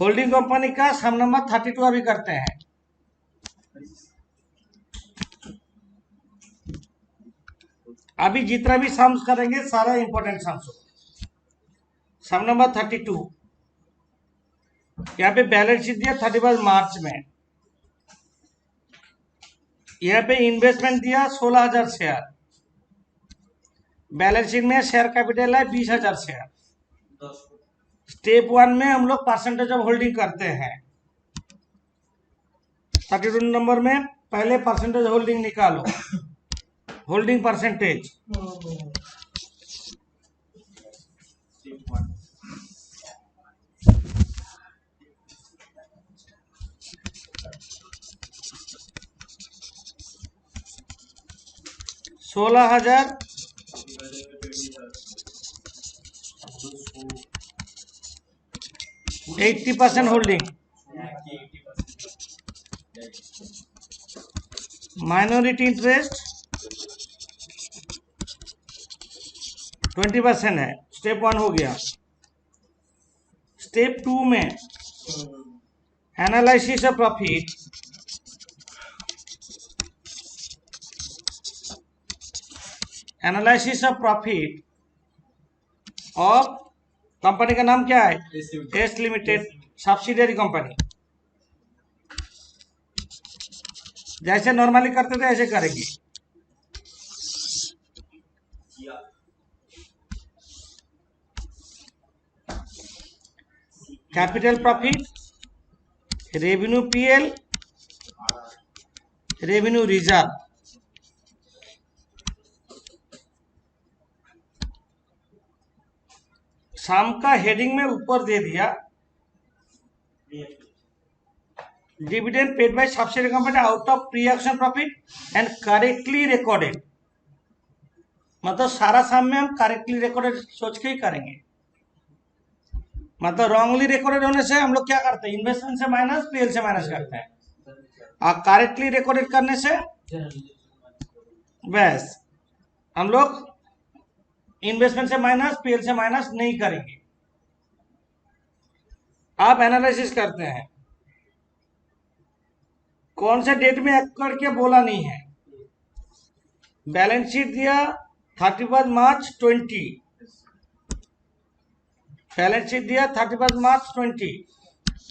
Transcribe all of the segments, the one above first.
Holding company का सम number 32 अभी करते हैं। अभी जितना भी सम्स करेंगे सारा इंपॉर्टेंट सम्स होगा। सम नंबर 32, यहाँ पे बैलेंस शीट दिया 31 मार्च में। यहाँ पे इन्वेस्टमेंट दिया 16,000 शेयर। बैलेंस शीट में शेयर कैपिटल है 20,000 शेयर। स्टेप 1 में हम लोग परसेंटेज ऑफ होल्डिंग करते हैं। 32 नंबर में पहले परसेंटेज होल्डिंग निकालो, होल्डिंग परसेंटेज। सोलह हजार 80% होल्डिंग, माइनॉरिटी इंटरेस्ट 20% है। स्टेप 1 हो गया। स्टेप 2 में analysis of profit, analysis of profit of company का नाम क्या है? S limited, subsidiary company. जैसे नॉर्मली करते थे ऐसे करेंगे। Capital profit, revenue PL, revenue reserve. शाम का हेडिंग में ऊपर दे दिया dividend paid by subsidiary company out of pre action profit and correctly recorded. मतलब सारा शाम में हम करेक्टली रिकॉर्डेड सोच के ही करेंगे। मतलब रॉन्गली रिकॉर्डेड होने से हम लोग क्या करते हैं? इन्वेस्टमेंट से माइनस, पीएल से माइनस करते हैं। और करेक्टली रिकॉर्डेड करने से बस हम लोग इन्वेस्टमेंट से माइनस, पीएल से माइनस नहीं करेंगे। आप एनालिसिस करते हैं कौन से डेट में एक्ट करके बोला नहीं है। बैलेंस शीट दिया 31 मार्च 20, बैलेंस शीट दिया 31 मार्च 20,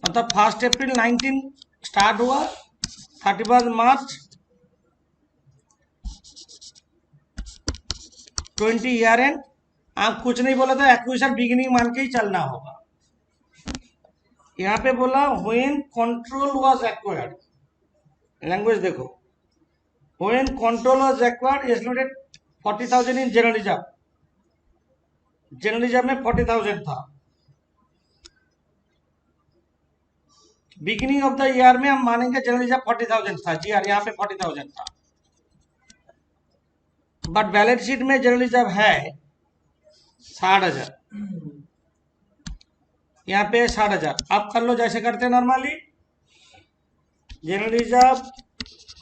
मतलब 1 अप्रैल 19 स्टार्ट हुआ, 31 मार्च 20 ईयर एंड। आप कुछ नहीं बोला था, एक्विजिशन बिगिनिंग मान के ही चलना होगा। यहाँ पे बोला when control was acquired, language देखो, when control was acquired as limited 40,000 in general reserve. General reserve में 40,000 था। बिगिनिंग ऑफ द ईयर में हम मानेंगे जनरल रिजर्व 40,000 था। जी यार, यहाँ पे 40,000 था, बट बैलेंस शीट में जनरल रिजर्व है 60,000। यहाँ पे 60,000। आप कर लो जैसे करते हैं नॉर्मली। जनरल रिजर्व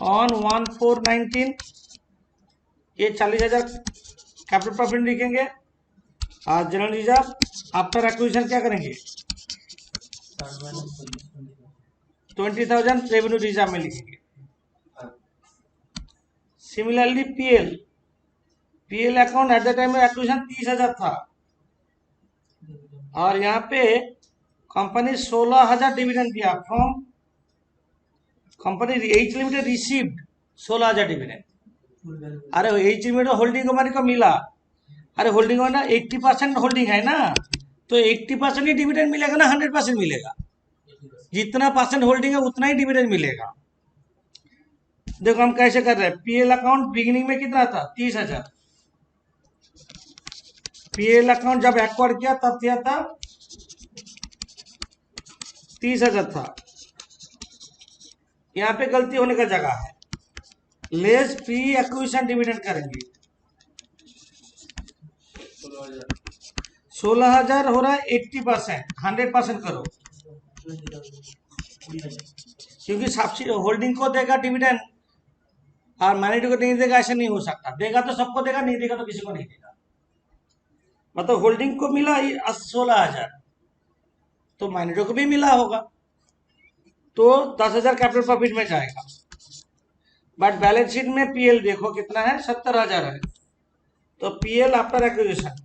ऑन 1/4/19, ये 40,000 कैपिटल प्रॉफिट लिखेंगे। और जनरल रिजर्व आफ्टर एक्विजिशन क्या करेंगे? 20,000 रेवेन्यू रिजर्व में लिखेंगे। Similarly PL, PL account at the time में एक्विजिशन 30,000 था, और यहाँ पे कंपनी 16,000 डिविडेंड दिया from company H limited received 16,000 dividend. अरे एच लिमिटेड होल्डिंग कंपनी को मिला। अरे होल्डिंग कंपनी 80% होल्डिंग है ना, तो 80% ही डिविडेंड मिलेगा ना, 100% मिलेगा? जितना परसेंट होल्डिंग है उतना ही डिविडेंड मिलेगा। देखो हम कैसे कर रहे हैं। पीएल अकाउंट बिगिनिंग में कितना था? 30,000। पीएल अकाउंट जब एक्वायर किया तब क्या था? 30,000 था। यहाँ पे गलती होने का जगह है, लेस प्री एक्विजिशन डिविडेंड करेंगे। 16,000 हो रहा है 80%, 100% करो, क्योंकि सब्सिडी होल्डिंग को देगा डिविडेंड और माइनॉरिटी को नहीं देगा, ऐसा नहीं हो सकता। देगा तो सबको देगा, नहीं देगा तो किसी को नहीं देगा। मतलब होल्डिंग को मिला 16,000, तो मैनेजर को भी मिला होगा, तो 10,000 कैपिटल प्रॉफिट में जाएगा। बट बैलेंस शीट में पीएल देखो कितना है, 70,000 है। तो पीएल आफ्टर एक्विजिशन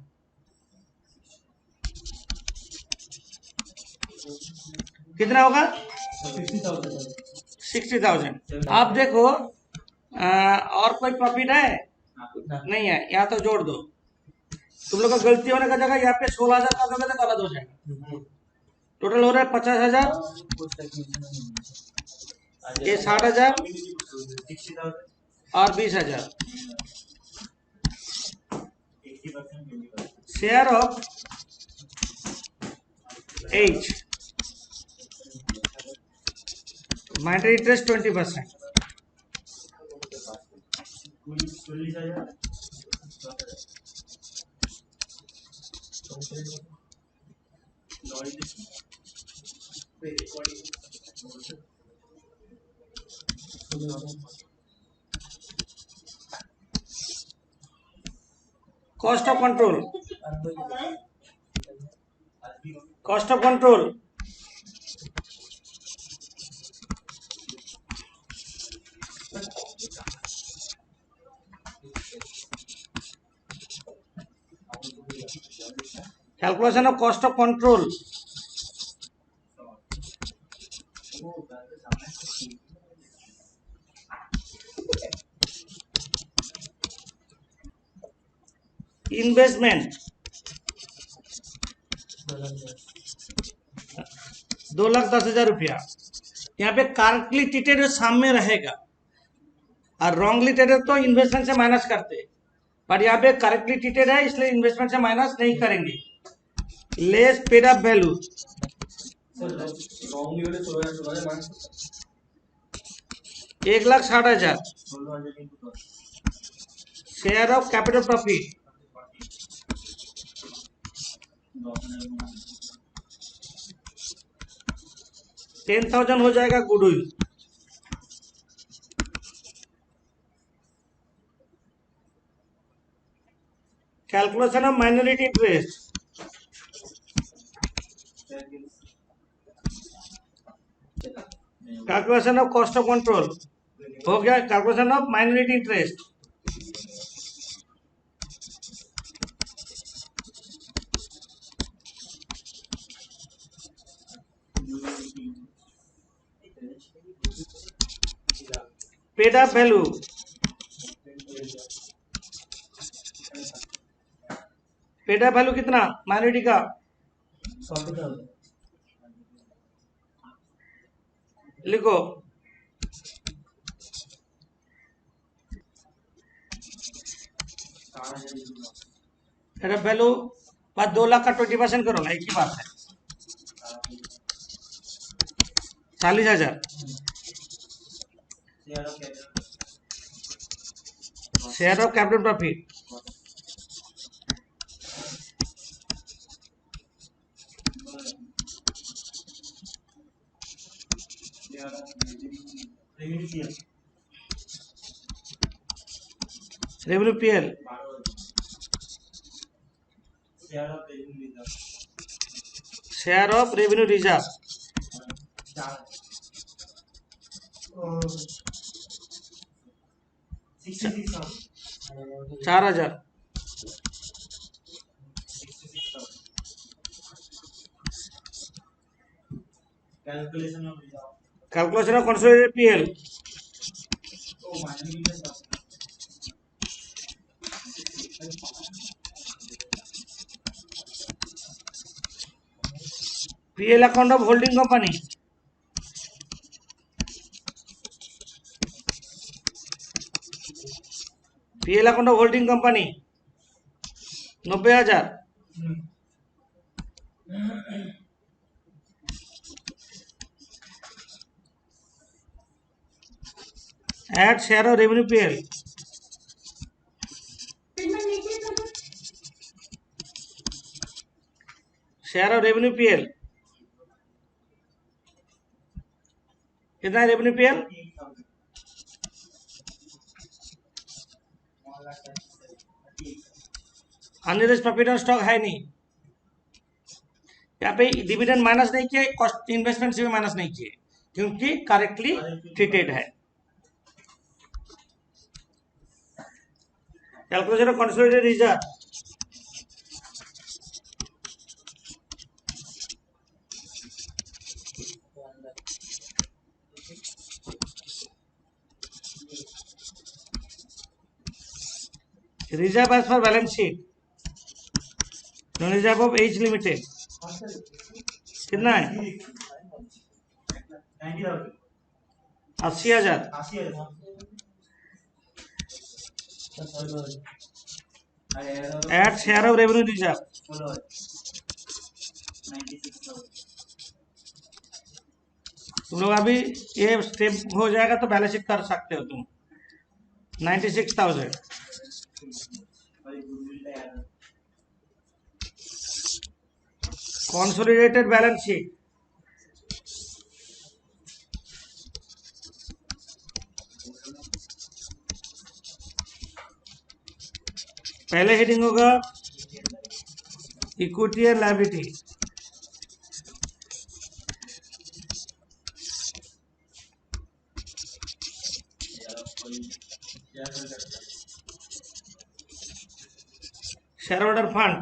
कितना होगा? 60,000। आप देखो और कोई प्रॉफिट है? नहीं है। यहाँ तो जोड़ दो। तुम लोग का गलती होने का जगह यहाँ पे 16,000 कर दोगे तो गलत हो जाएगा। टोटल हो रहा है 50,000, ये 60,000 और 20,000। Share of H minor interest 20%। Cost of control, cost of control calculation of cost of control investment 2,10,000 रुपया। यहाँ पे करेक्टली ट्रीटेड सामने रहेगा और रॉन्गली ट्रीटेड तो इन्वेस्टमेंट से माइनस करते, पर यहाँ पे करेक्टली ट्रीटेड है इसलिए इन्वेस्टमेंट से माइनस नहीं करेंगे। Less paid up value 1,60,000। Share of capital profit 10,000 हो जाएगा goodwill. Calculation of minority interest calculation of cost of control हो गया। Calculation of minority interest paid up value paid up value कितना माइनॉरिटी का? लिखो पेड अप वैल्यू बस 2 लाख का 20% करो ना, एक ही बात है। 40,000 share of capital profit 12,000 revenue PL share of revenue reserve 4,000। Calculation of consolidated PL PL account of holding company PL account of holding company 90,000। Add share of revenue PL share of revenue PL कितना है revenue PL? Unrealised profit on stock है नहीं। यहाँ पे dividend minus नहीं किए, cost investment से भी माइनस नहीं किए, क्योंकि करेक्टली ट्रीटेड है। Calculation of consolidated reserve, reserve as per balance sheet, non reserve of as limited कितना है? 80,000। At share of revenue reserve, तुम लोग अभी ये स्टेप हो जाएगा तो बैलेंस शीट कर सकते हो तुम। 96,000। कंसोलिडेटेड बैलेंस शीट, पहले हेडिंग होगा equity and liability, share holder fund,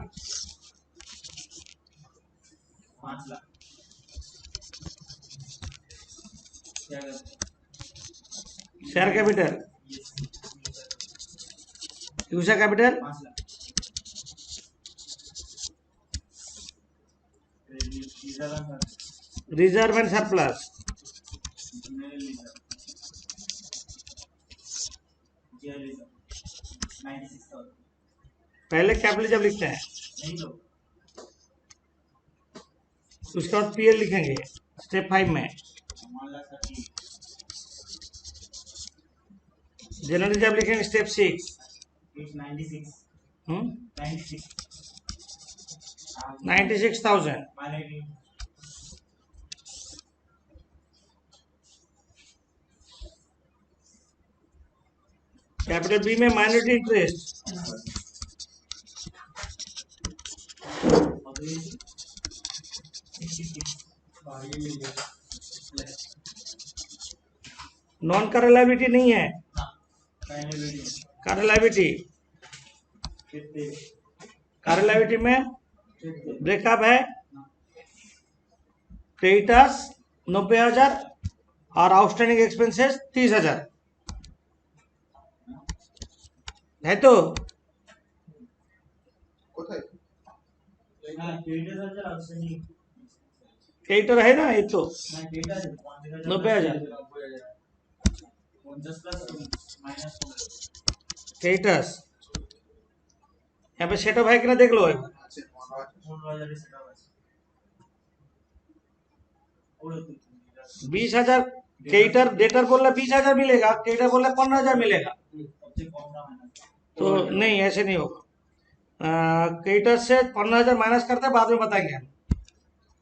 share capital, user capital, reserve and surplus, पहले कैपिटल जब लिखते हैं उसके बाद पीएल लिखेंगे स्टेप 5 में। जनरल रिजर्व लिखेंगे स्टेप 6। 96,000। कैपिटल बी में minority interest, non current liability नहीं है, करंट लायबिलिटी। करंट लायबिलिटी में ब्रेकअप है, क्रेडिटर्स 90,000 और आउटस्टैंडिंग एक्सपेंसेस 30,000 है। तो क्रेडिटर है ना, एक तो 90,000 क्रेडिटर्स। यहाँ पे सेटअप है कि ना देख लो। 20,000 क्रेडिटर, डेटर बोल रहा 20,000 मिलेगा, क्रेडिटर बोल रहा 15,000 मिलेगा, तो नहीं ऐसे नहीं होगा। क्रेडिटर से 15,000 माइनस करते हैं, बाद में बताएंगे हम।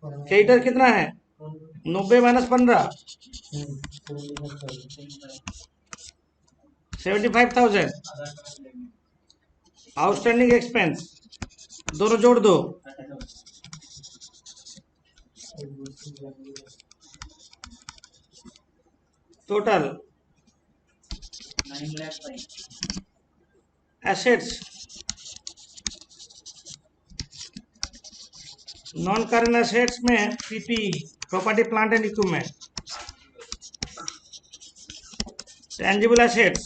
क्रेडिटर कितना है? 90 माइनस 15, 75,000। आउटस्टैंडिंग एक्सपेंस दोनों जोड़ दो, total. Assets, non current assets में PP, property plant and equipment. Tangible assets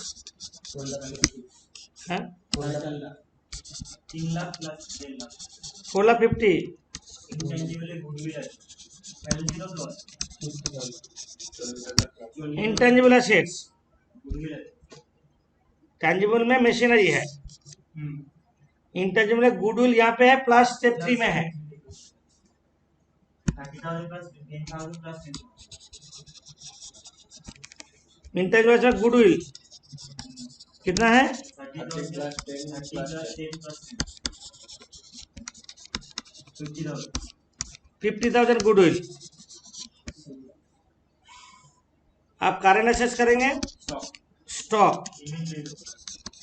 4,50,000। Intangible assets, tangible में मशीनरी है, इंटेंजिबल गुडविल यहाँ पे है, प्लस स्टेप 3 में है। इंटेंजिबल गुडविल कितना है? 50,000 गुडविल। आप करंट एसेट्स करेंगे, स्टॉक,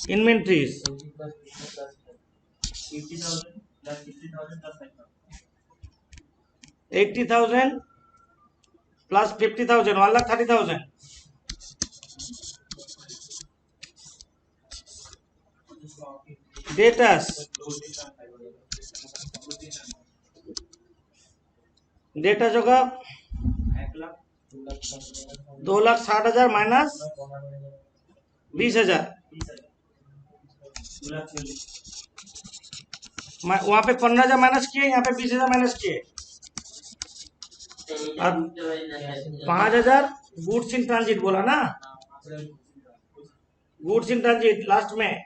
इन्वेंट्रीज, 80,000 प्लस 50,000, 1,30,000। डेटस होगा 2,60,000 माइनस 20,000। वहां पे 15,000 माइनस किए, यहाँ पे 20,000 माइनस किए। अब 5,000 गुड्स इन ट्रांजिट बोला ना, गुड्स इन ट्रांजिट लास्ट में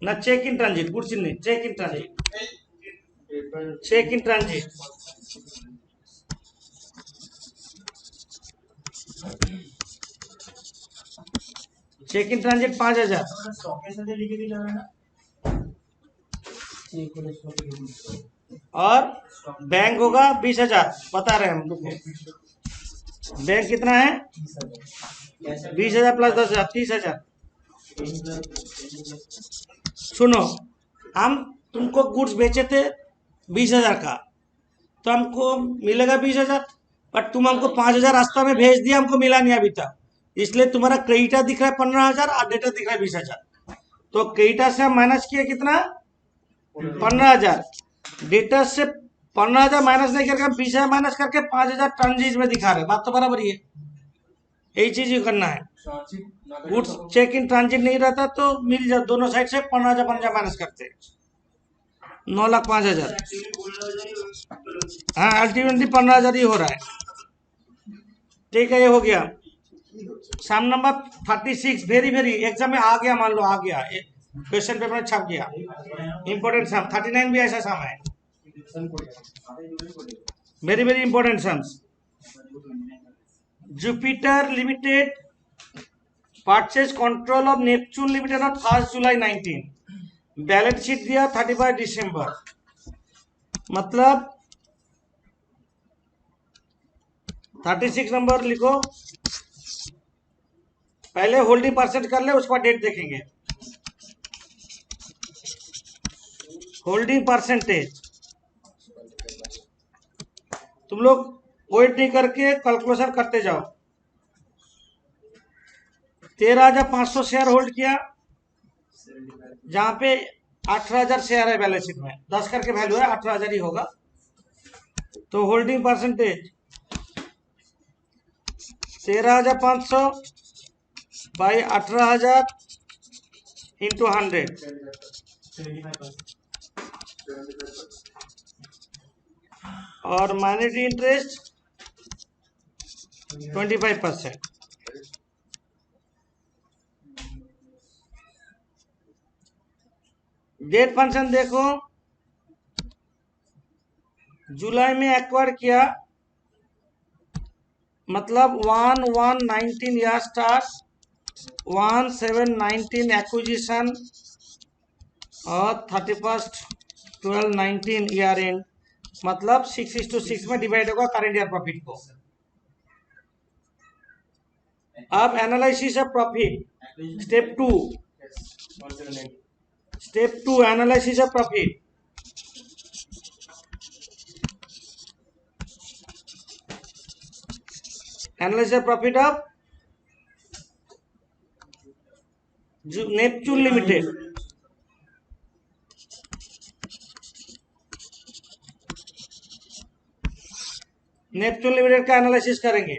ना, check in transit, goods in नहीं, check in transit, check in transit. Check in transit 5,000 और बैंक होगा 20,000, बता रहे हैं हम लोग। बैंक कितना है? 20,000 प्लस 10,000, 30,000। सुनो, हम तुमको गुड्स बेचे थे 20,000 का, तो हमको मिलेगा 20,000, बट तुम हमको 5,000 रास्ता में भेज दिया, हमको मिला नहीं अभी तक, इसलिए तुम्हारा क्रेडिटर दिख रहा है 15,000 और डेटा दिख रहा है 20,000। तो क्रेडिटर से हम माइनस किया कितना? 15,000। डेटा से 15,000 माइनस नहीं करके हम 20,000 माइनस करके 5,000 ट्रांजिट में दिखा रहे। बात तो बराबर ही है, यही चीज ही करना है। गुड्स चेक इन ट्रांजिट नहीं रहता तो मिल जाए, दोनों साइड से 15,000 माइनस करते, 9,05,000। हाँ, अल्टीमेटली 15,000 ही हो रहा है। ठीक है, ये हो गया। सम नंबर 36 वेरी एग्जाम में आ गया, मान लो आ गया, क्वेश्चन पेपर में छप गया, इंपॉर्टेंट सम। 39 भी ऐसा सम है, very important sums. Jupiter limited purchase control of Neptune limited on 1 July 19। Balance sheet दिया 31 दिसंबर, मतलब 36 नंबर लिखो। पहले होल्डिंग परसेंट कर ले, उसके बाद डेट देखेंगे। होल्डिंग परसेंटेज तुम लोग वेट नहीं करके कैलकुलेशन करते जाओ। 13,500 शेयर होल्ड किया, जहां पे 18,000 शेयर है बैलेंस शीट में, 10 करके वैल्यू है, 18,000 ही होगा। तो होल्डिंग परसेंटेज 13,500 बाई 18,000 इंटू 100, और माइनॉरिटी इंटरेस्ट 25%। डेट फंक्शन देखो, जुलाई में एक्वायर किया, मतलब 1/1/19 ईयर स्टार्ट, 1/7/19 एक्विजिशन और 31/12/19 ईयर एंड, मतलब 6:6 में डिवाइड होगा करेंट ईयर प्रॉफिट को। अब analysis of profit, step 2 analysis of profit. Analysis of profit of Neptune limited. Neptune limited का एनालिसिस करेंगे।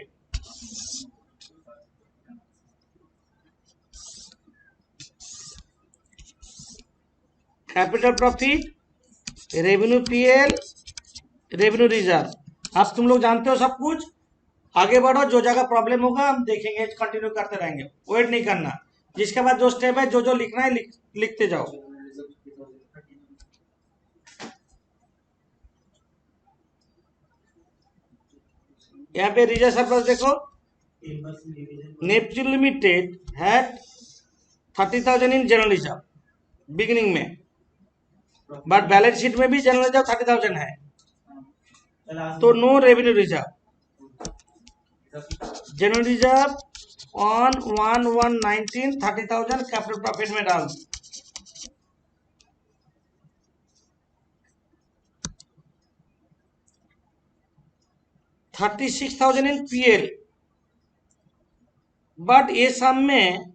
Capital profit, revenue PL, revenue reserve. अब तुम लोग जानते हो सब कुछ, आगे बढ़ो, जो जगह प्रॉब्लम होगा हम देखेंगे, कंटिन्यू करते रहेंगे, वेट नहीं करना। जिसके बाद जो स्टेप है, जो लिखना है लिखते जाओ। यहाँ पे रिजर्व सरप्लस देखो, Neptune limited had 30,000 in general reserve beginning में, बट बैलेंस शीट में भी जनरल रिजर्व 30,000 है, तो no revenue reserve. General reserve on 1/1/19 30,000 capital profit में डाल। 36,000 इन पीएल, बट ये सम में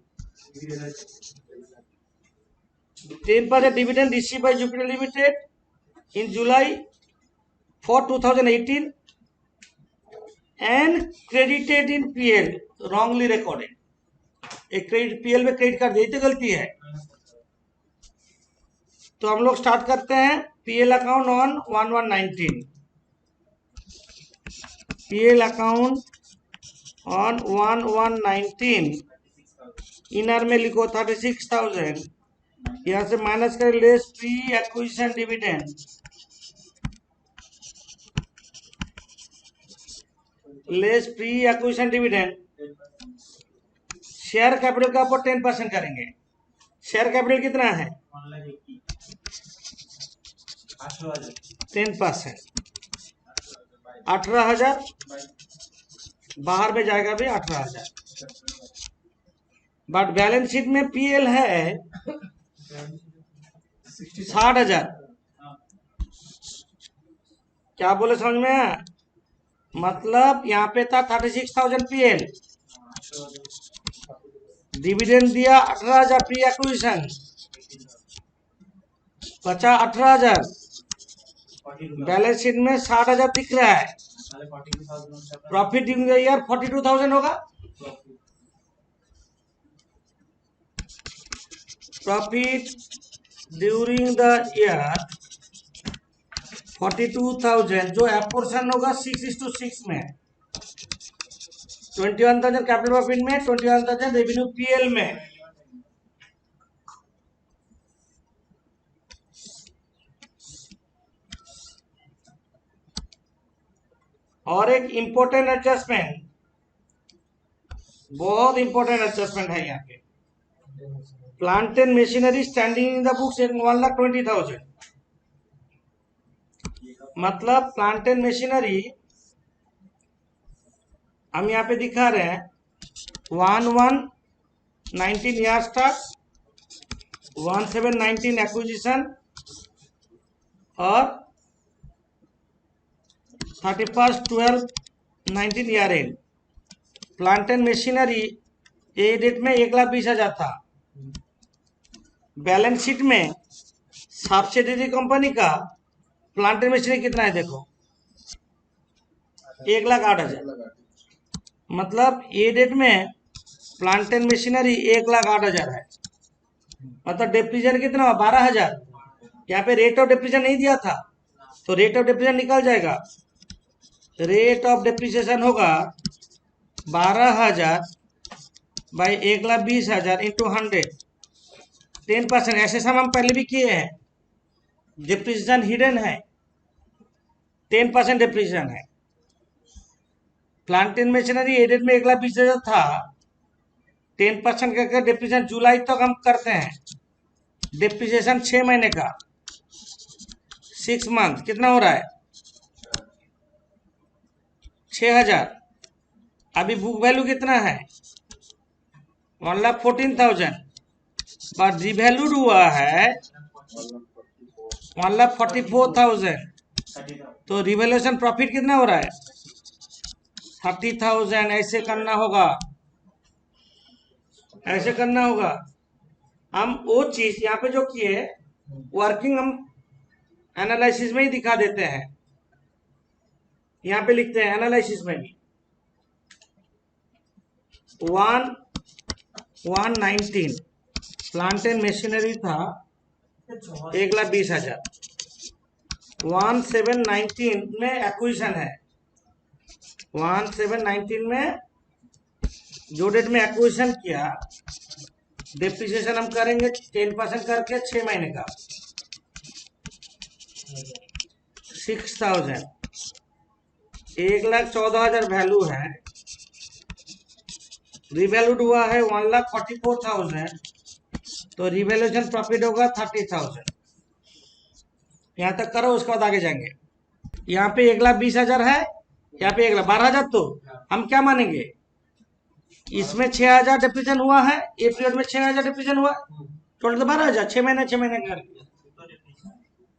10% dividend received by Jupiter Limited in July for 2018 and credited in PL, wrongly recorded. एक क्रेडिट पीएल में क्रेडिट कर दी तो गलती है। तो हम लोग स्टार्ट करते हैं PL account on 1119, PL account on 1119, inner में लिखो 36,000, यहाँ से माइनस करें less pre acquisition dividend, less pre acquisition dividend, share capital का ऊपर 10% करेंगे। शेयर कैपिटल कितना है? 10%, 18,000, बाहर में जाएगा भी 18,000, बट बैलेंस शीट में पीएल है 60,000। क्या बोले समझ में आया? मतलब यहाँ पे था 36,000 पीएल, डिविडेंड दिया 18,000 प्री एक्विजिशन, बचा 18,000, बैलेंस शीट में 60,000 दिख रहा है। प्रॉफिट ड्यूरिंग द ईयर 42,000 होगा। प्रॉफिट ड्यूरिंग द ईयर 42,000, जो एपोर्शन होगा 6:6 में, 21,000 कैपिटल प्रॉफिट में, 21,000 रेवेन्यू पीएल में। और एक इंपॉर्टेंट एडजस्टमेंट, बहुत इंपॉर्टेंट एडजस्टमेंट है यहाँ पे, plant and machinery standing in the books 1,20,000, मतलब प्लांट एंड मशीनरी हम यहाँ पे दिखा रहे हैं 1119 ईयर स्टार्ट, 1719 एक्विजिशन और 31/12/19 year and. Plant and machinery ये डेट में 1,20,000 था। बैलेंस शीट में सब्सिडियरी कंपनी का प्लांट एंड मशीनरी कितना है देखो, 1,08,000, मतलब ये डेट में प्लांट एंड मशीनरी 1,08,000 है। मतलब डेप्रिसिएशन कितना हुआ? 12,000। यहाँ पे रेट ऑफ डेप्रिसिएशन नहीं दिया था, तो रेट ऑफ डेप्रिसिएशन निकल जाएगा। रेट ऑफ डेप्रिसिएशन होगा 12,000 बाई 1,20,000 इंटू 100, 10%। ऐसे सम हम पहले भी किए हैं। डेप्रिसिएशन हिडन है, 10% डेप्रिसिएशन है। प्लांट एंड मशीनरी एडेड में 1,20,000 था, 10% करके डेप्रिसिएशन जुलाई तक हम करते हैं। डेप्रिसिएशन 6 महीने का, 6 मंथ, कितना हो रहा है? 6,000। अभी बुक वैल्यू कितना है? 1,14,000, बट रिवैल्यूड हुआ है 1,44,000। तो रिवैल्यूएशन प्रॉफिट कितना हो रहा है? 30,000। ऐसे करना होगा, ऐसे करना होगा। हम वो चीज यहाँ पे जो किए वर्किंग हम एनालिसिस में ही दिखा देते हैं। यहाँ पे लिखते हैं एनालिसिस में भी 1,19 प्लांट एंड मशीनरी था 1,20,000, 1,719 में एक्विजिशन है। 1,719 में जो डेट में एक्विजिशन किया, डेप्रिसिएशन हम करेंगे 10% करके 6 महीने का, 6,000, 1,14,000 वैल्यू है। रिवैल्यूड हुआ है 1,44,000, तो रिवैल्यूएशन प्रॉफिट होगा 30,000। यहाँ तक करो, उसके बाद आगे जाएंगे। यहाँ पे 1,20,000 है, यहाँ पे 1,12,000। तो हम क्या मानेंगे? इसमें 6,000 डिप्रीशिएशन हुआ है, ये पीरियड में 6,000 डिप्रीशिएशन हुआ, टोटल 12,000। 6 महीने 6 महीने का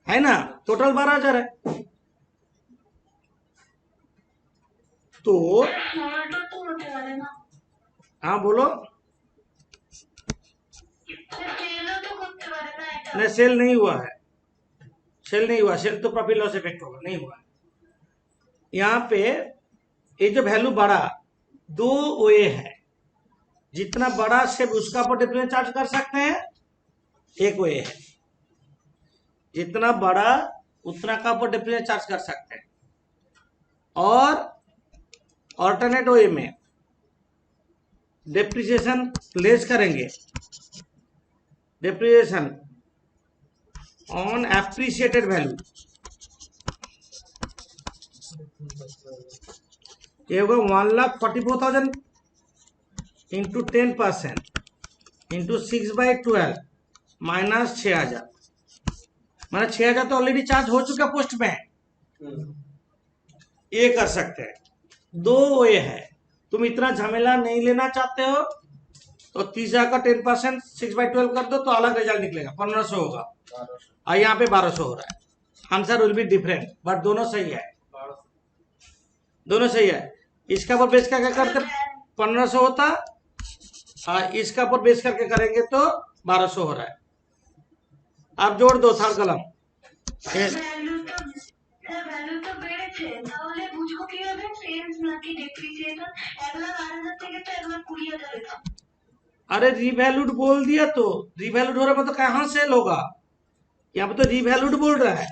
है ना, टोटल 12,000 है। तो हाँ बोलो। नहीं सेल नहीं हुआ है, सेल नहीं हुआ, सेल तो प्रॉफिट लॉस इफेक्ट होगा, नहीं हुआ। यहाँ पे ये जो वैल्यू बढ़ा, दो वे है, जितना बड़ा शेप उसका पर डिफरेंस चार्ज कर सकते हैं, एक वे है, जितना बड़ा उतना का ऊपर डिफरेंस चार्ज कर सकते हैं। और ऑल्टरनेट वे में डेप्रिसिएशन लेस करेंगे, डेप्रिसिएशन ऑन एप्रिसिएटेड वैल्यू, ये होगा 1,44,000 इंटू 10% इंटू 6/12 माइनस 6,000, मतलब 6,000 तो ऑलरेडी चार्ज हो चुका पोस्ट में, ये कर सकते हैं। दो वे है, तुम इतना झमेला नहीं लेना चाहते हो तो 30,000 का 10% 6/12 कर दो तो अलग रिजल्ट निकलेगा, 1,500 होगा, और यहाँ पे 1,200 हो रहा है। Answer will be different, but दोनों सही है, दोनों सही है। इसका पर बेस करके करते 1,500 होता, और इसका पर बेस करके करेंगे तो 1,200 हो रहा है। आप जोड़ दो थर्ड कलम। अरे रिवैल्यूड बोल दिया तो रिवैल्यूड हो रहा है, तो कहाँ सेल होगा, यहाँ पे तो रिवैल्यूड बोल रहा है।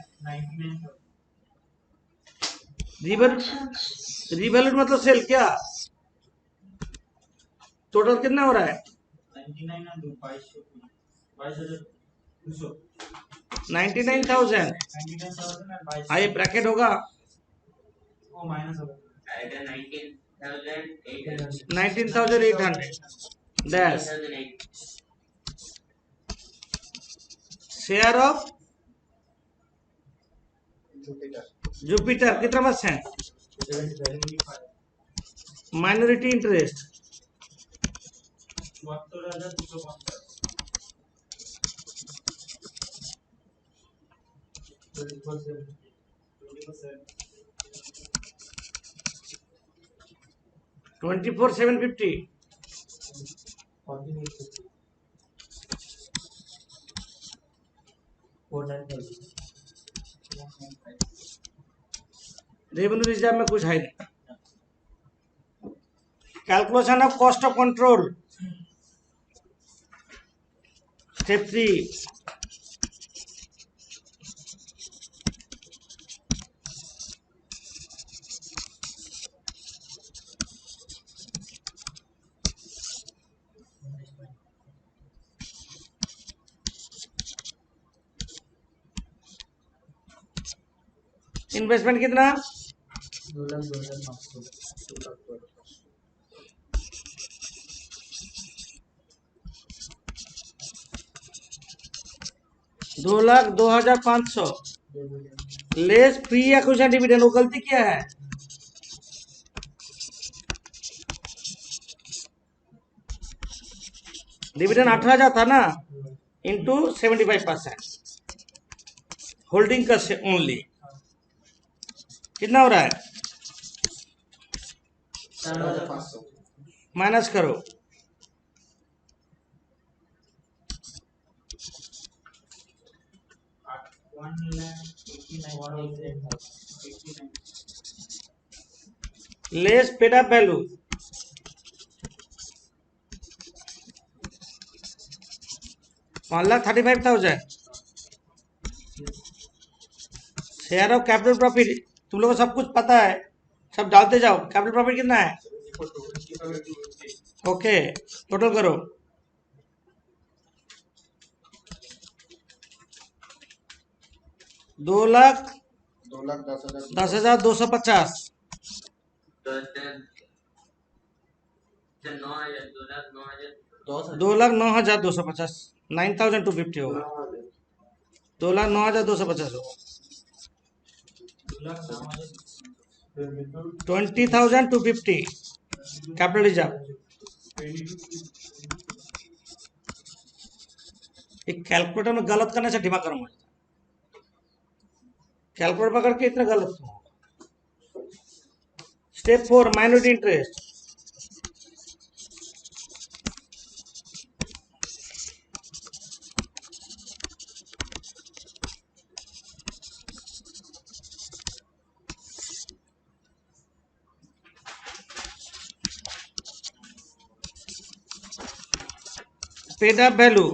रिवैल्यूड मतलब सेल क्या, टोटल कितना हो रहा है, 99,000। आइए ब्रैकेट होगा 19,800 डैश शेयर ऑफ जुपिटर कितना percent, minority interest 24,750 revenue reserve में कुछ है नहीं। Calculation of cost of control step 3, investment कितना, 2,02,500 लेस प्री एक्विजिशन डिविडेंड, वो गलती क्या है, डिविडेंड 18,000 था ना, इंटू 75% होल्डिंग का से ओनली कितना हो रहा है, माइनस करो, less paid up value 1,35,000, share of capital profit, तुम लोगों को सब कुछ पता है, सब डालते जाओ। कैपिटल प्रॉफिट कितना है, ओके टोटल करो, 2,10,250 2,09,250 9,250 होगा, 2,09,250 होगा, 20,250 कैपिटल रिजर्व। कैलकुलेटर में गलत करने से दिमाग गर्म हो जाता है, कैलकुलेटर पकड़ के इतना गलत क्यों होगा। Step 4 minority interest. Paid up value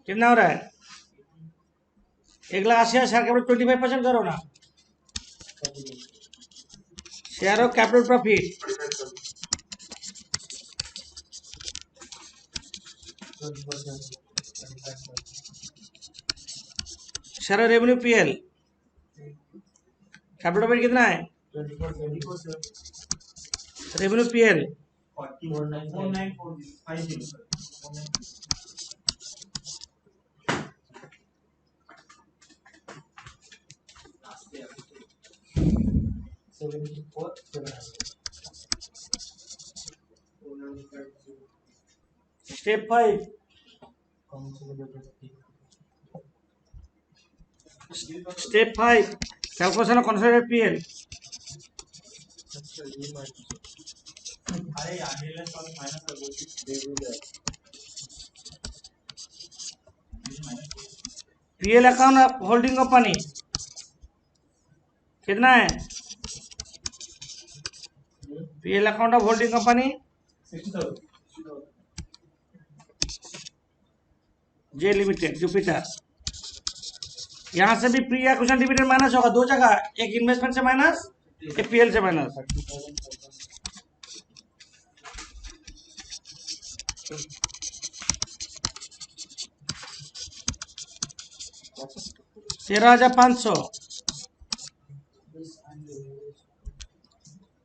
कितना हो रहा है? 1,80,000 शेयर कैपिटल 25% करो ना। Share of capital profit share of revenue PL capital profit कितना है? Revenue PL 74,700. Step 5 calculation of consolidated PL. PL account holding company कितना है? PL account of holding company 60,000. J limited Jupiter. यहां से भी pre acquisition dividend minus होगा, दो जगह, एक इन्वेस्टमेंट से माइनस, एक पीएल से माइनस। 13,500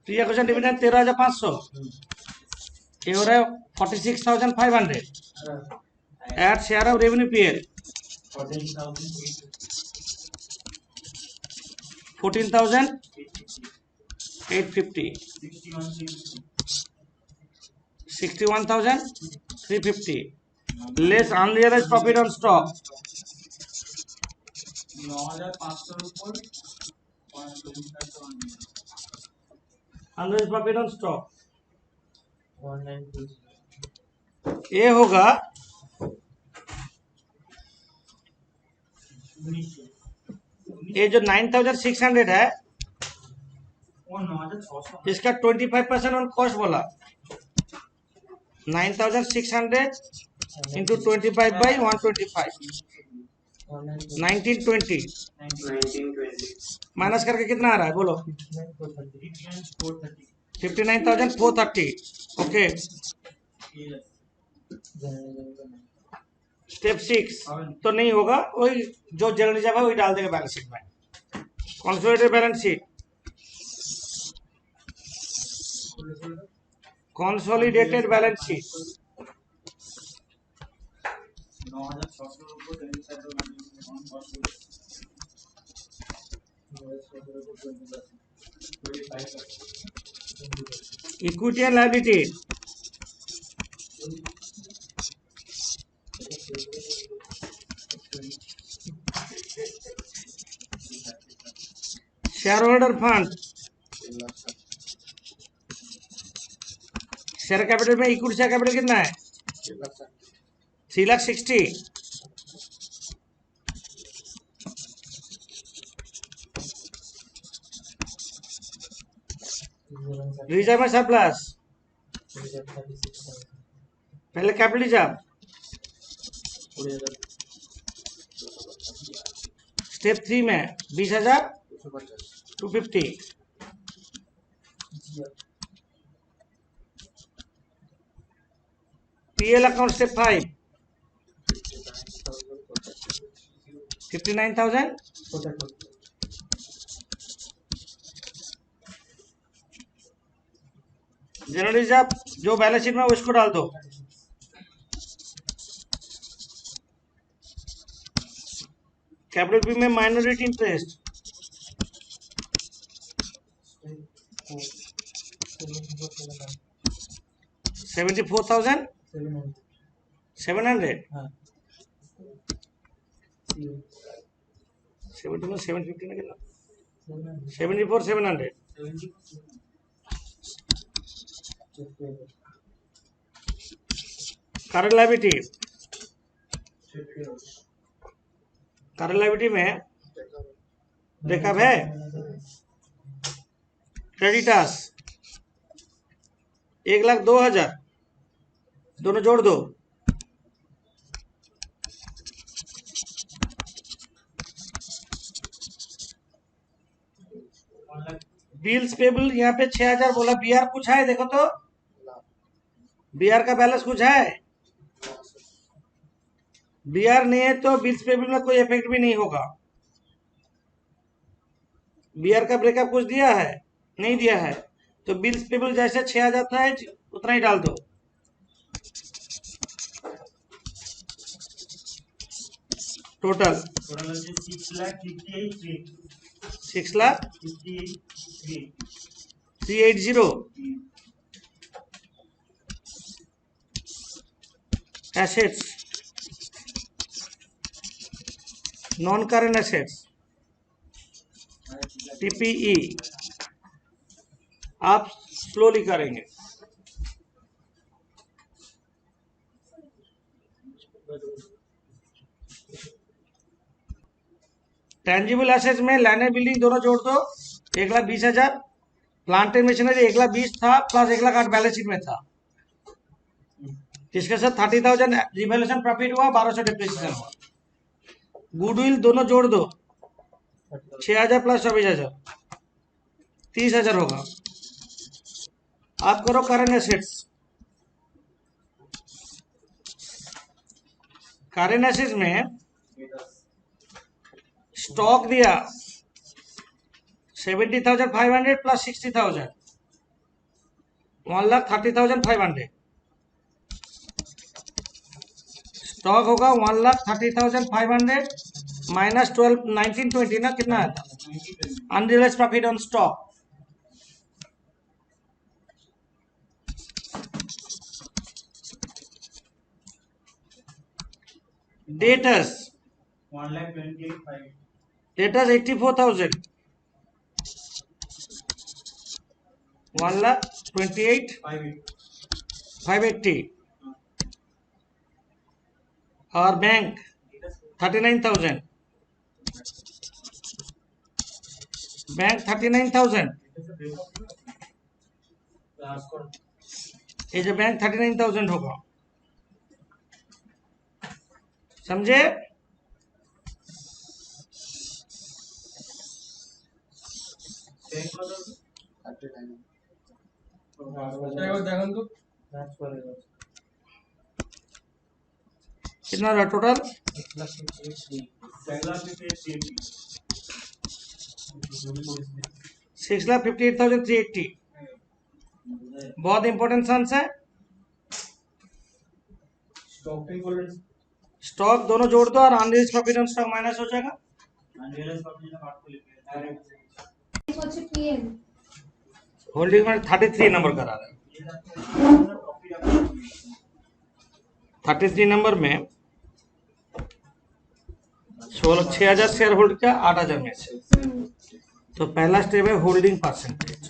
प्री एक्विजिशन डिविडेंड 13,500 ये हो रहा है 46,500 at share of revenue PL 14,850 61,350 less unrealised profit on stock 9,500 unrealised profit on stock 1920. ये होगा ये जो 9,600 है इसका 25% ऑन कॉस्ट बोला 9,600 इंटू 25/125 1920 माइनस करके कितना आ रहा है बोलो 59,430 ओके। स्टेप 6 तो नहीं होगा, वही जो जनरल रिजर्व है वही डाल देगा बैलेंस शीट में। Consolidated balance sheet consolidated balance sheet 9,600 equity and liability share holder fund share capital में इक्विटी शेयर कैपिटल कितना है 3,60,000 रिजर्व में सरप्लस पहले कैपिटल रिजर्व स्टेप 3 में 20,250 PL account step 5 59,000 general reserve जो बैलेंस शीट में उसको डाल दो कैपिटल बी में माइनॉरिटी इंटरेस्ट 74,700 70 में 750 ना कितना 74 700 करंट लायबिलिटी में ब्रेकअप है क्रेडिटर्स 1,02,000 दोनों जोड़ दो बिल्स पेबल यहाँ पे 6,000 बोला बीआर कुछ है देखो तो बीआर का बैलेंस कुछ है बीआर नहीं है तो बिल्स पेबल में कोई इफेक्ट भी नहीं होगा बीआर का ब्रेकअप कुछ दिया है नहीं दिया है तो बिल्स पेबल जैसे 6,000 था उतना ही डाल दो total 6,58,380 assets non current assets TPE आप स्लोली करेंगे टेंजिबल एसेट्स में लैंड एंड बिल्डिंग दोनों जोड़ दो 1,20,000 प्लांट एंड मशीनरी 1,20,000 था प्लस 1,08,000 बैलेंस शीट में था इसके साथ 30,000 रिवैल्यूएशन प्रॉफिट हुआ 1,200 डिप्रिसिएशन हुआ गुडविल दोनों जोड़ दो 6,000 प्लस 24,000 30,000 होगा आप करो करंट एसेट्स में स्टॉक दिया 70,500 प्लस 60,000 1,30,500 स्टॉक होगा 1,30,500 माइनस 1920 ना कितना आता unrealised profit on stock debtors 84,000 1,28,580 और बैंक 39,000 बैंक 39,000 ये जो बैंक 39,000 होगा समझे कितना रहा टोटल 6,58,380 बहुत इंपॉर्टेंट सम्स है स्टॉक दोनों जोड़ दो और unrealised profit on stock minus हो जाएगा होल्डिंग में 33 नंबर करा रहे हैं 33 नंबर में 6,000 शेयर होल्ड किया 8,000 में से तो पहला स्टेप है होल्डिंग परसेंटेज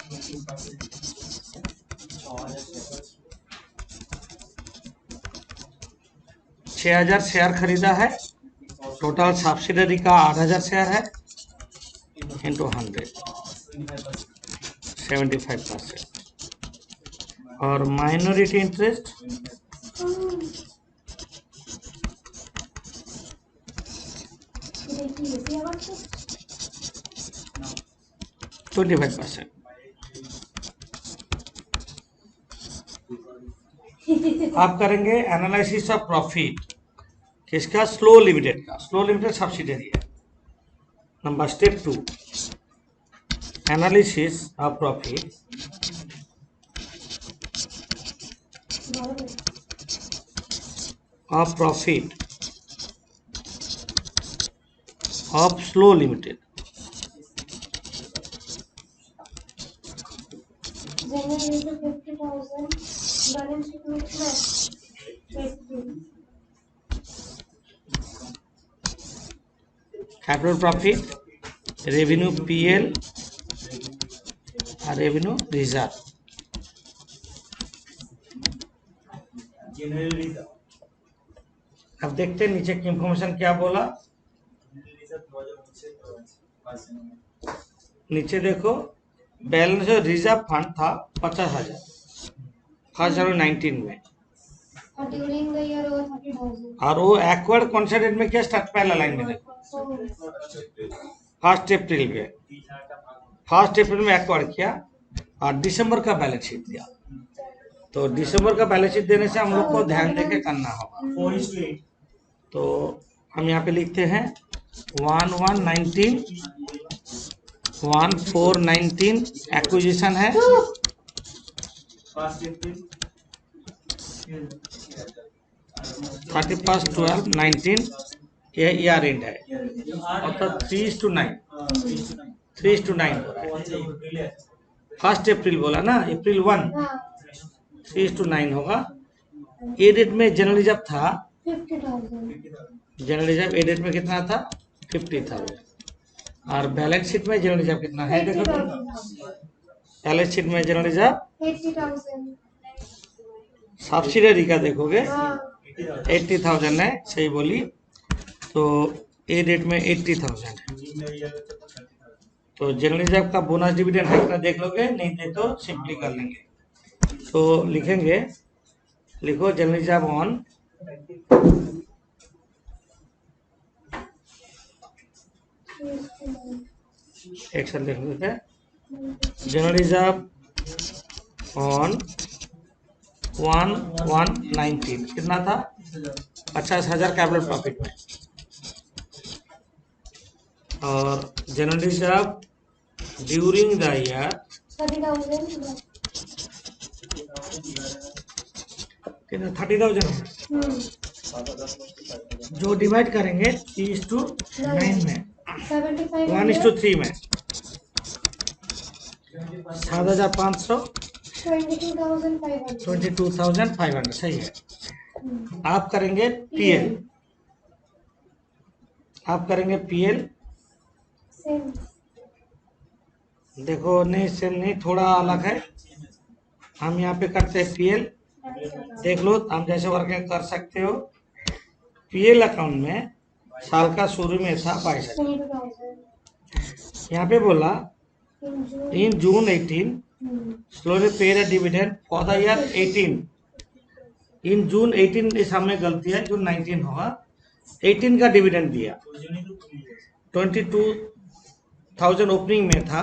6,000 शेयर खरीदा है टोटल सब्सिडरी का 8,000 शेयर है इंटू 100 75% और माइनॉरिटी इंटरेस्ट 25%। आप करेंगे एनालिसिस ऑफ प्रॉफिट किसका स्लो लिमिटेड का स्लो लिमिटेड सब्सिडरी है number step 2 analysis of profit of slow limited capital profit, revenue PL और रेवेन्यू रिजर्व। जनरल रिजर्व अब देखते हैं नीचे की इंफॉर्मेशन क्या बोला। नीचे देखो, बैलेंस रिजर्व फंड था 50,000 फर्स्ट जनवरी 19 में, ड्यूरिंग द ईयर वो 30,000 और वो एक्वायर्ड कॉन्सेंट्रेट में क्या स्टार्ट पहला लाइन में देखो, फर्स्ट अप्रैल में एक्वायर्ड किया और दिसंबर का बैलेंस शीट दिया। तो दिसंबर का बैलेंस शीट देने से हम लोग को ध्यान देके करना होगा। 4:8 तो हम यहाँ पे लिखते हैं 1419 एक्विजिशन है, फर्स्ट अप्रैल 31/12/19 ये ईयर एंड है, अर्थात 3:9 हो रहा है। फर्स्ट अप्रैल बोला ना, अप्रैल 1 हाँ 3:9 होगा। ए डेट में जनरल रिजर्व था, 50,000 जनरल रिजर्व ए डेट में कितना था 50,000, और बैलेंस शीट में जनरल रिजर्व कितना है देखो, 80,000 बैलेंस शीट में जनरल रिजर्व 80,000 सब्सिडरी का देखोगे हाँ 80,000 है, सही बोली। तो ए डेट में 80,000 है, तो जनरल रिजर्व का बोनस डिविडेंड है कितना देख लोगे, नहीं दे तो सिंपली कर लेंगे। तो लिखेंगे, लिखो जनरल रिजर्व ऑन एक साथ लिख लेते हैं, जनरल रिजर्व ऑन 1/1/19 कितना था 50,000 कैपिटल प्रॉफिट में, और general reserve during the year 30,000 कितना 30,000 जो डिवाइड करेंगे 3:9 में 75 1:3 में 7,500 22,500 22,500 सही है। आप करेंगे पीएल, सेम देखो नहीं सेम नहीं, थोड़ा अलग है। हम यहाँ पे करते हैं पीएल, देख लो हम जैसे वर्किंग कर सकते हो। पीएल अकाउंट में साल का शुरू में था 22,000, 22,000 यहाँ पे बोला in in June June 18 slowly paid a dividend for the year 18। in June 18 इस हमें गलती है, जून 19 होगा, 18 का डिविडेंड दिया, 22,000 ओपनिंग में था।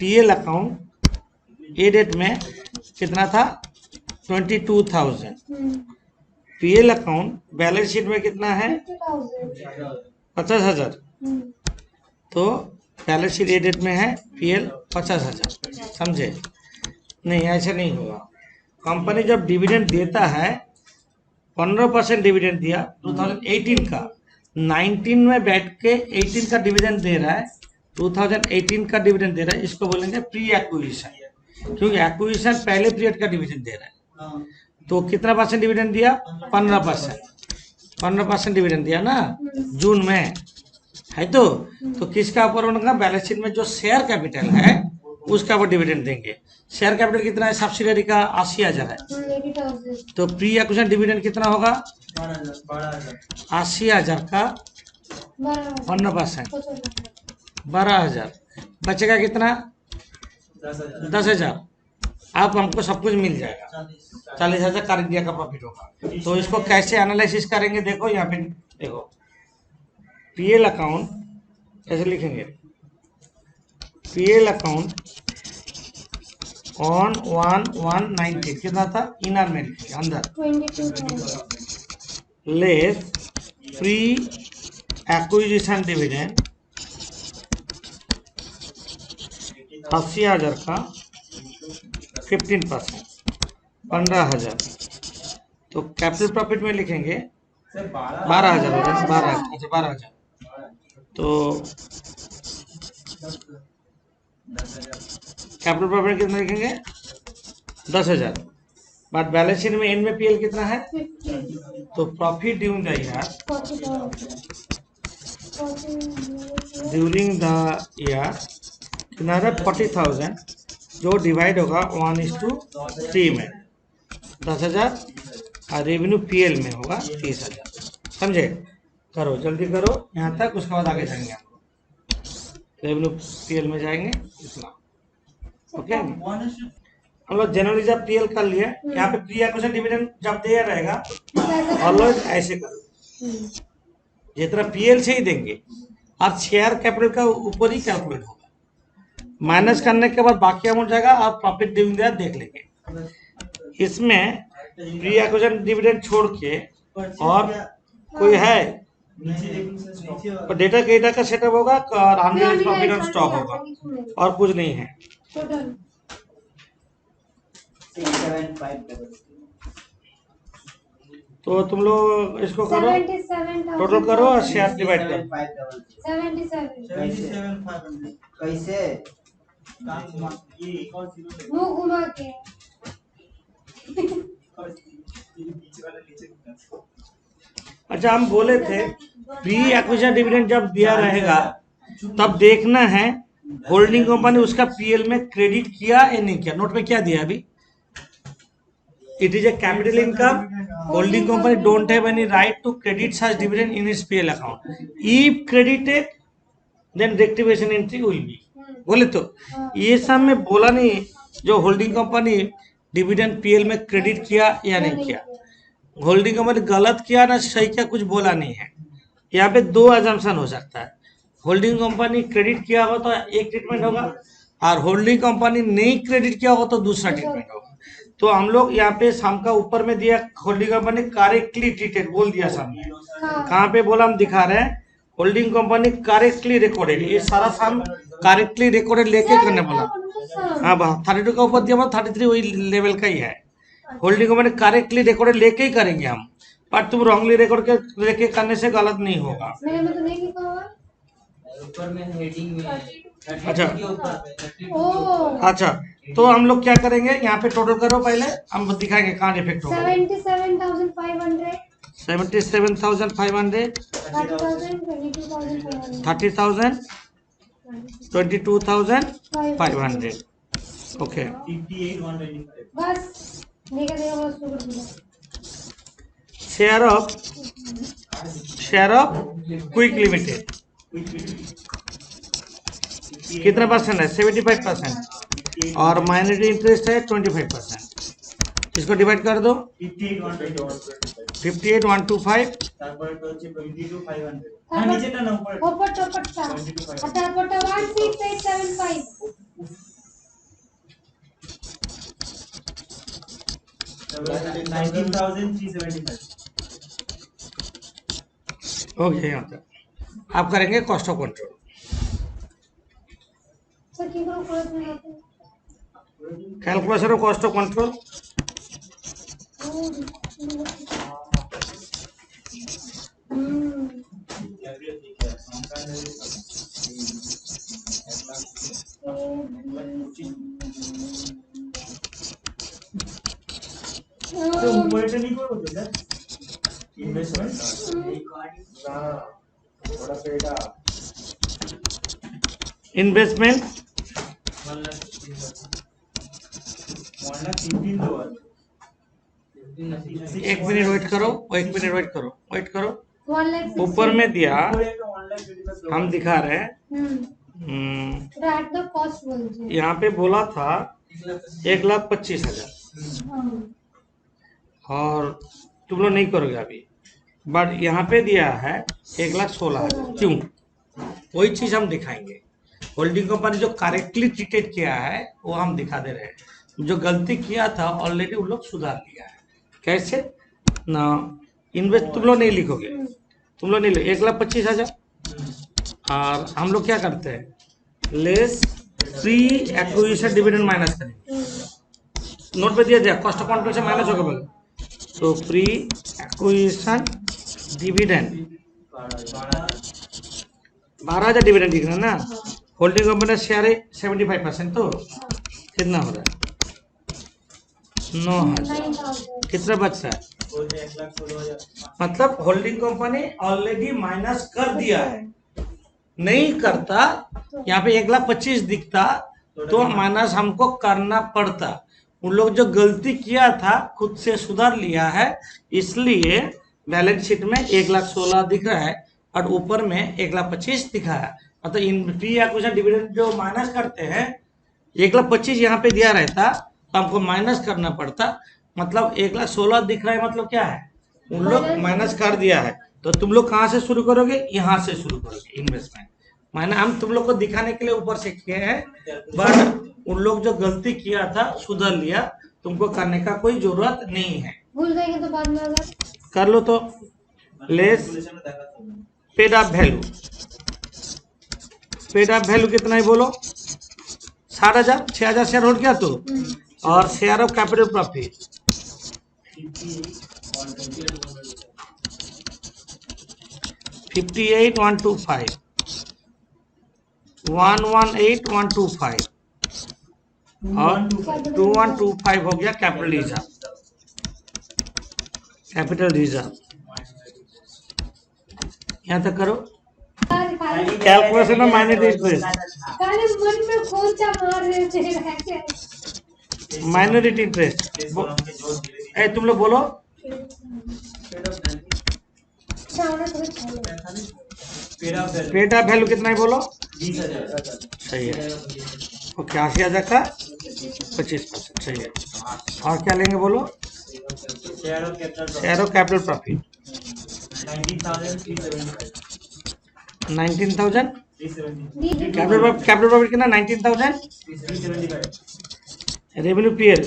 पीएल अकाउंट ए डेट में कितना था 22,000, पीएल अकाउंट बैलेंस शीट में कितना है 50,000 50,000, तो बैलेंस शीट ए डेट में है पीएल 50,000, समझे? नहीं ऐसे नहीं होगा। कंपनी जब डिविडेंड देता है 15% डिविडेंड दिया 2018 का, 19 में बैठ के 18 का डिविडेंड दे रहा है, 2018 का डिविडेंड दे रहा है, इसको बोलेंगे प्री एक्विजिशन, क्योंकि एक्विजिशन पहले पीरियड का डिविडेंड दे रहा है। तो कितना परसेंट डिविडेंड दिया 15% डिविडेंड दिया ना जून में है। तो किसका ऊपर उनका बैलेंस शीट में जो शेयर कैपिटल है उसका ऊपर डिविडेंड देंगे। शेयर कैपिटल कितना है सब्सिडरी का 80,000 है, 80,000 तो प्री एक्विजिशन डिविडेंड कितना होगा 80,000 का 15% 12,000, बचेगा कितना 10,000। अब हमको सब कुछ मिल जाएगा, 40,000 कर इंडिया का प्रॉफिट होगा। तो इसको कैसे एनालिसिस करेंगे देखो, यहाँ पे देखो पीएल अकाउंट कैसे लिखेंगे, पीएल अकाउंट ऑन 1/1/19 कितना था इनर में लिखिए अंदर, 22,000 लेस फ्री एक्विजिशन डिविडेंड 80,000 का 15% 15,000, तो कैपिटल प्रॉफिट में लिखेंगे 12,000 हो जाए 12,000, अच्छा 12,000, तो कैपिटल प्रॉफिट कितना लिखेंगे 10,000, बट बैलेंस शीट में एंड में पीएल कितना है, 50 तो profit during the year 40,000 during the year कितना है 40,000 जो डिवाइड होगा 1:3 में 10,000 और रेवेन्यू पीएल में होगा 30,000। समझे? करो जल्दी करो यहाँ तक, उसके बाद आगे जाएंगे हम लोग रेवेन्यू पीएल में जाएंगे इतना। ओके हम लोग जनरली जब पीएल कर लिए यहाँ पे प्री एक्विजिशन डिविडेंड जब दिया रहेगा ऑलवेज ऐसे करो जितना पीएल से ही देंगे और शेयर कैपिटल का ऊपर ही कैलकुलेट होगा, माइनस करने के बाद बाकी अमाउंट जाएगा और प्रॉफिट डिविडेंड देख लेंगे। इसमें प्री एक्विजिशन डिविडेंड छोड़ के और कोई है तो डेटा का सेटअप होगा और अनरियलाइज्ड प्रॉफिट ऑन स्टॉक होगा और कुछ नहीं है। तो तुम लोग इसको करो, टोटल करो और शेयर डिवाइड करो। 77,500 कैसे मुंह घुमा के अच्छा हम बोले थे प्री एक्विजिशन डिविडेंड जब दिया रहेगा तब देखना है होल्डिंग कंपनी उसका पीएल में क्रेडिट किया या नहीं किया। नोट में क्या दिया अभी, it is a capital income, holding company don't have any right to credit such dividend in its PL account, if credited then rectification entry will be. बोले तो ये सब में बोला नहीं जो होल्डिंग कंपनी डिविडेंड पीएल में क्रेडिट किया या नहीं किया। होल्डिंग कंपनी गलत किया ना सही किया कुछ बोला नहीं है। यहाँ पे दो अजम्पशन हो सकता है, होल्डिंग कंपनी क्रेडिट किया होगा तो एक ट्रीटमेंट होगा और होल्डिंग कंपनी नहीं क्रेडिट किया होगा तो दूसरा ट्रीटमेंट होगा। तो हम लोग यहाँ पे शाम का ऊपर में दिया होल्डिंग कंपनी करेक्टली ट्रीटेड बोल दिया सामने, कहाँ पे बोला हम दिखा रहे हैं होल्डिंग कंपनी करेक्टली रिकॉर्डेड, ये सारा साम करेक्टली रिकॉर्डेड लेके करने बोला। हाँ बा 32 का ऊपर दिया 33 वही लेवल का ही है। होल्डिंग कंपनी करेक्टली रिकॉर्डेड लेके ही करेंगे हम, पर तुम रॉन्गली रिकॉर्ड के लेके करने से गलत नहीं होगा। मेरे में तो नहीं लिखा हुआ। ऊपर में हेडिंग में अच्छा ओह अच्छा तो हम लोग क्या करेंगे यहाँ पे टोटल करो पहले, हम दिखाएंगे कहाँ डिफेक्ट होगा। 77,500 77,500 30,000 30,000 22,500 ओके। 58,125 बस देखा देखा बस शुरू कर दिया। शेयर ऑफ क्विक लिमिटेड कितना परसेंट है 75% और माइनॉरिटी इंटरेस्ट है 25%। इसको डिवाइड कर दो 58,125 তারপরে তো হচ্ছে 22,500 হ্যাঁ নিচেটা না উপরে ऊपर टोपट्टा और टोपट्टा 16,875 19,375 ओके। यहाँ तक आप करेंगे कॉस्ट ऑफ कंट्रोल। सर की करो क्लोज में आते calculation of cost of control তো উপরেটা নি করব তো স্যার ইনভেস্টমেন্ট না ওটা পেটা इन्वेस्टमेंट 1,15,000 लोअर एक मिनट वेट करो, एक मिनट वेट करो, वेट करो। 1,60,000 ऊपर में दिया উপরে একটা 1,25,000 हम दिखा रहे हैं एट द कॉस्ट बोलते हैं। यहाँ पे बोला था 1,25,000 और तुम लोग नहीं करोगे अभी, बट यहाँ पे दिया है 1,16,000 क्यों? वही चीज हम दिखाएंगे। होल्डिंग कंपनी जो करेक्टली ट्रीटेड किया है वो हम दिखा दे रहे हैं, जो गलती किया था ऑलरेडी उन लोग सुधार लिया है। कैसे ना इन्वेस्ट तुम लोग नहीं लिखोगे, तुम लोग नहीं लिखो 1,25,000 और हम लोग क्या करते हैं less pre acquisition dividend minus करेंगे। नोट पे दिया जाए कॉस्ट ऑफ कंट्रोल से माइनस होगा बोले तो प्री एक्विजिशन डिविडेंड 12,000 डिविडेंड दिख रहा है ना। होल्डिंग कंपनी शेयर है 75% तो कितना हो रहा है 9,000 कितना बच रहा है बोलते 1,16,000 मतलब होल्डिंग कंपनी ऑलरेडी माइनस कर दिया है नहीं करता, यहाँ पे 1,25,000 दिखता तो माइनस हमको करना पड़ता। उन लोग जो गलती किया था खुद से सुधार लिया है, इसलिए बैलेंस शीट में 1,16,000 दिख रहा है और ऊपर में 1,25,000 दिखा है। मतलब इन प्री एक्विजिशन डिविडेंड जो माइनस करते हैं, 1,25,000 यहाँ पे दिया रहता तो हमको माइनस करना पड़ता, मतलब 1,16,000 दिख रहा है, मतलब क्या है, उन लोग माइनस कर दिया है। तो तुम लोग कहाँ से शुरू करोगे, यहाँ से शुरू करोगे इन्वेस्टमेंट। माने हम तुम लोग को दिखाने के लिए ऊपर से किए हैं, बट उन लोग जो गलती किया था सुधर लिया, तुमको करने का कोई जरूरत नहीं है। भूल जाएंगे तो बाद में अगर कर लो तो less paid up value, paid up value कितना है बोलो, 60,000, 6,000 शेयर होल्ड किया तो, और शेयर ऑफ कैपिटल प्रॉफिट 58,125, 118,125 और 2,125 हो गया कैपिटल रिजर्व, कैपिटल रिजर्व। यहाँ तक करो कैलकुलेशन में माइनस इंटरेस्ट, खाली मन में खोचा मार रहे थे। Minority interest. ए तुम लोग बोलो, पेड अप वैल्यू कितना है बोलो, 20,000 सही है, ओके 80,000 का 25%, सही है। और क्या लेंगे बोलो, share of share of capital profit 19,375 19,000, 370 capital profit कितना 19,000, 375 रेवेन्यू पीएल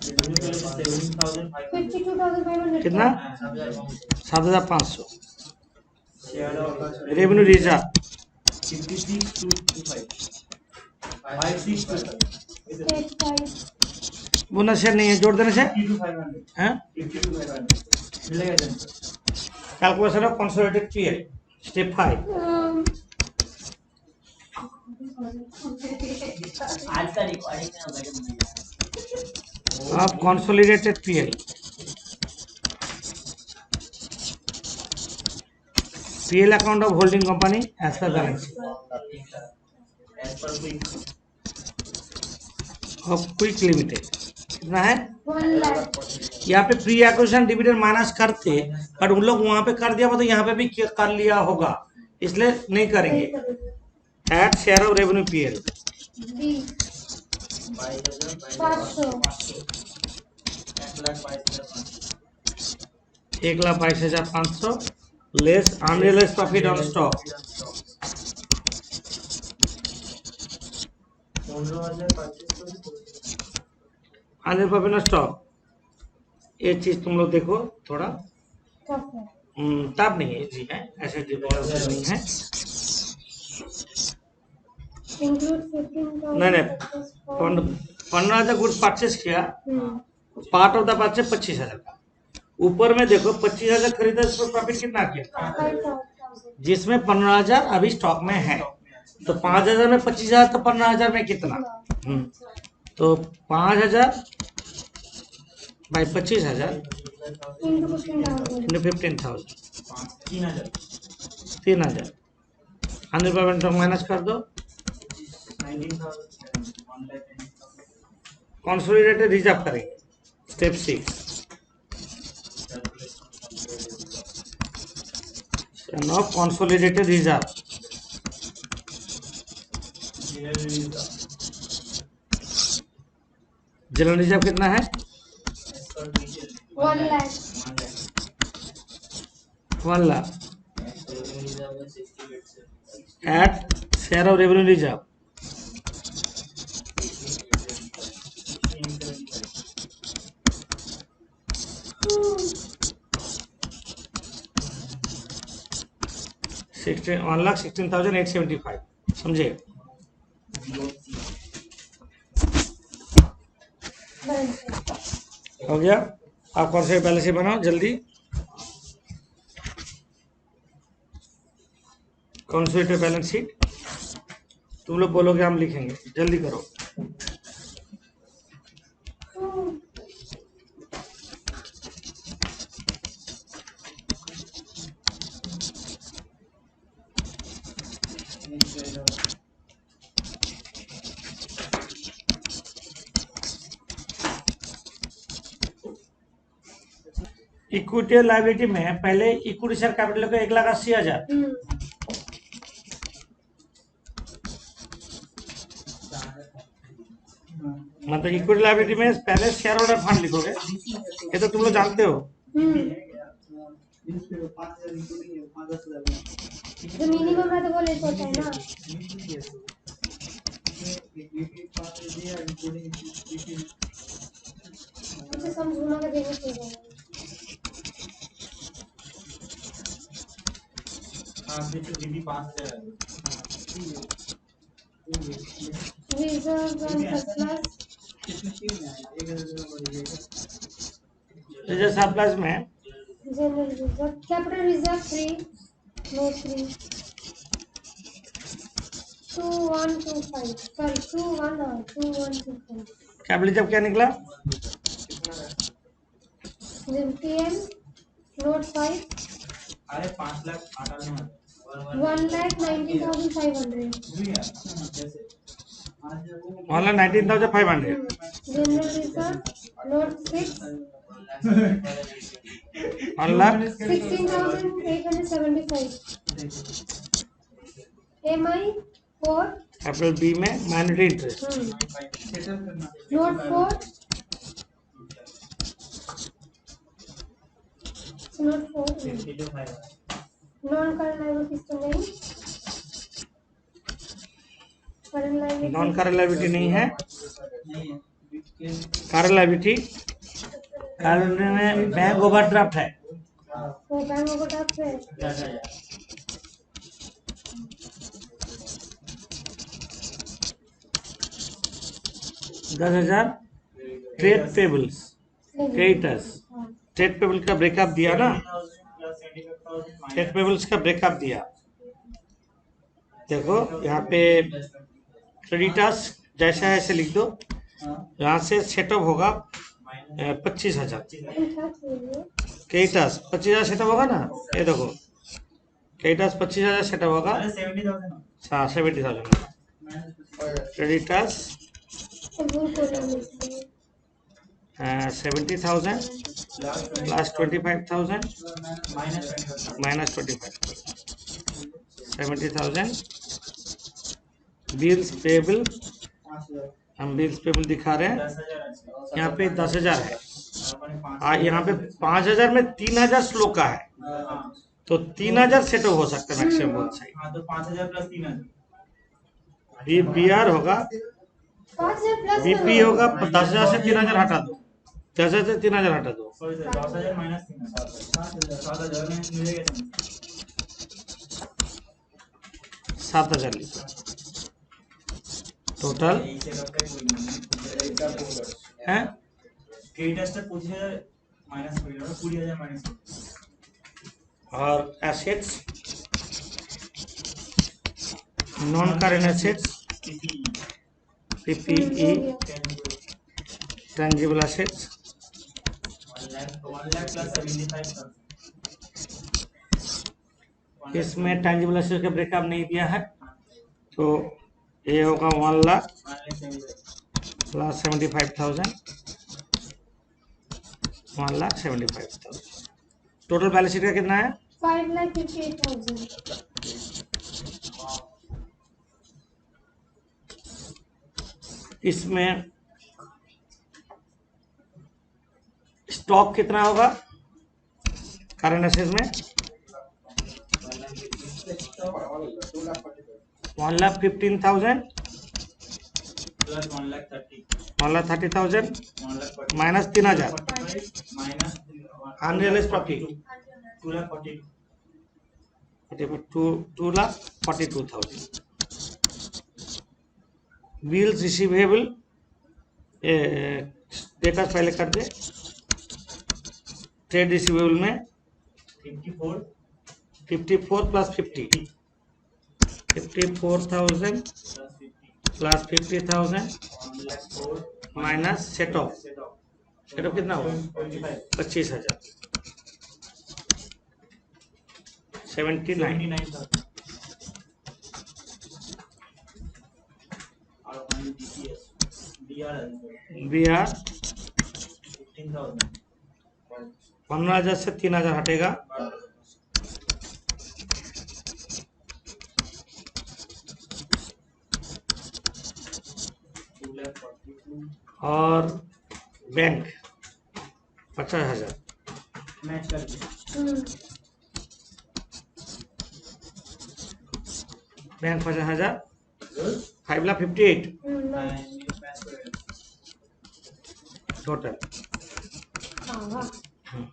52,500 कितना 7,500, share of revenue reserve 56,225 bonus share नहीं है, जोड़ देने से 52,500 हैं। 52,500 मिलेगा जन calculation of consolidated PL step 5, आज का रिकॉर्डिंग में madam of consolidated PL, PL account of holding company as per balance as per कोई of Quick Limited कितना है। 1 लाख यहाँ पे प्री एक्विजिशन डिविडेंड माइनस करते, पर उन लोग वहां पे कर दिया, मतलब यहाँ पे भी कर लिया होगा, इसलिए नहीं करेंगे। At share of revenue PL 500 1,22,500 less unrealised profit on stock 15,500 unrealised profit on stock. ये चीज तुम लोग देखो थोड़ा टफ नहीं है, इजी है, ऐसे डिफिकल्ट नहीं है। इंक्लूड 15,000 नहीं नहीं 15,000 गुड्स परचेस किया, पार्ट ऑफ द परचेस 25,000 का, ऊपर में देखो 25,000 खरीदा, इस पर प्रॉफिट कितना किया, 5,000 जिसमें 15,000 अभी स्टॉक में है, तो 5,000 में 25,000 तो 15,000 में कितना, तो 5,000 बाई 25,000 into 15,000 into 15,000 3,000 3,000 100 माइनस कर दो। 19,000 कंसोलिडेटेड रिजर्व करेंगे step 6 of consolidated reserve. General reserve कितना है 1 lakh 1 lakh at share of revenue reserve 1,16,875, समझे। हो गया, आप कौन से पहले से बनाओ जल्दी, कौन सी बैलेंस शीट तुम लोग बोलोगे हम लिखेंगे, जल्दी करो। इक्विटी और लाइबिलिटी में पहले इक्विटी शेयर कैपिटल को 1,80,000, मतलब इक्विटी लाइबिलिटी में पहले शेयर होल्डर फंड लिखोगे, ये तो तुम लोग जानते हो। जो मिनिमम है तो वो लेट होता है ना। अच्छा सब घुमा के देने चाहिए। Reserve and surplus, reserve surplus में general reserve, capital reserve free, no free, 2125, sorry 2125। Capital जब क्या निकला, टीएम नोट 5, अरे 5 lakh 98,000 1,90,500। 1,19,500। General reserve note 6, 16,875। MI 4, capital B में minority interest, note 4, note 4, non current liabilities तो नहीं, current liability non current liability नहीं है। करंट लायबिलिटी, करंट में बैंक ओवरड्राफ्ट है, वो बैंक ओवरड्राफ्ट है। 10,000। Trade payables, creditors, trade payable का ब्रेकअप दिया ना, ट्रेड पेबल्स का ब्रेकअप दिया। देखो यहाँ पे क्रेडिटर्स जैसा है ऐसे लिख दो, यहाँ से सेटअप होगा 25,000। क्रेडिटर्स 25,000 सेटअप होगा ना, ये देखो क्रेडिटर्स 25,000 सेटअप होगा। हाँ 70,000। Creditors 70,000 plus 25,000 minus 25,000, 70,000। Bills payable, हम बिल्स पेबल दिखा रहे हैं, यहाँ पे 10,000 है, यहाँ पे 5,000 में 3,000 स्लो का है, तो 3,000 सेटअप हो सकता है मैक्सिमम बहुत सही। तो 5,000 प्लस 3,000 बीआर होगा, 5,000 प्लस बीपी होगा 10,000 से 3,000 हटा दो, 10,000 से 3,000 हटा दो, सॉरी सर 10,000 माइनस 3,000 7,000 में मिलेगा 7,000 लिखो। टोटल है क्रेडिटर्स 25,000 माइनस 20,000 माइनस। और assets, non current assets, PPE, tangible assets 1 lakh plus 75,000। इसमें टेंजिबल एसेट्स का ब्रेकअप नहीं दिया है, तो ये होगा 1 lakh plus 75,000, 1,75,000। Total balance sheet का कितना है, 5,58,000। इसमें स्टॉक कितना होगा करंट एसेट्स में, 1,15,000 plus 1,30,000 1,30,000 1,40,000 minus 3,000 minus unrealised profit 2,40,000 2,42,000। Bills receivable data पहले कर दे, ट्रेड रिसीवेबल में 54 plus 50, 54,000 plus 50,000 minus set of कितना होगा 25,000, 79। बी आर 15,000 15,000 से 3,000 हटेगा, और बैंक 50,000, मैच कर दे। बैंक 50,000, 5,58,000 मैच कर दे। टोटल। हाँ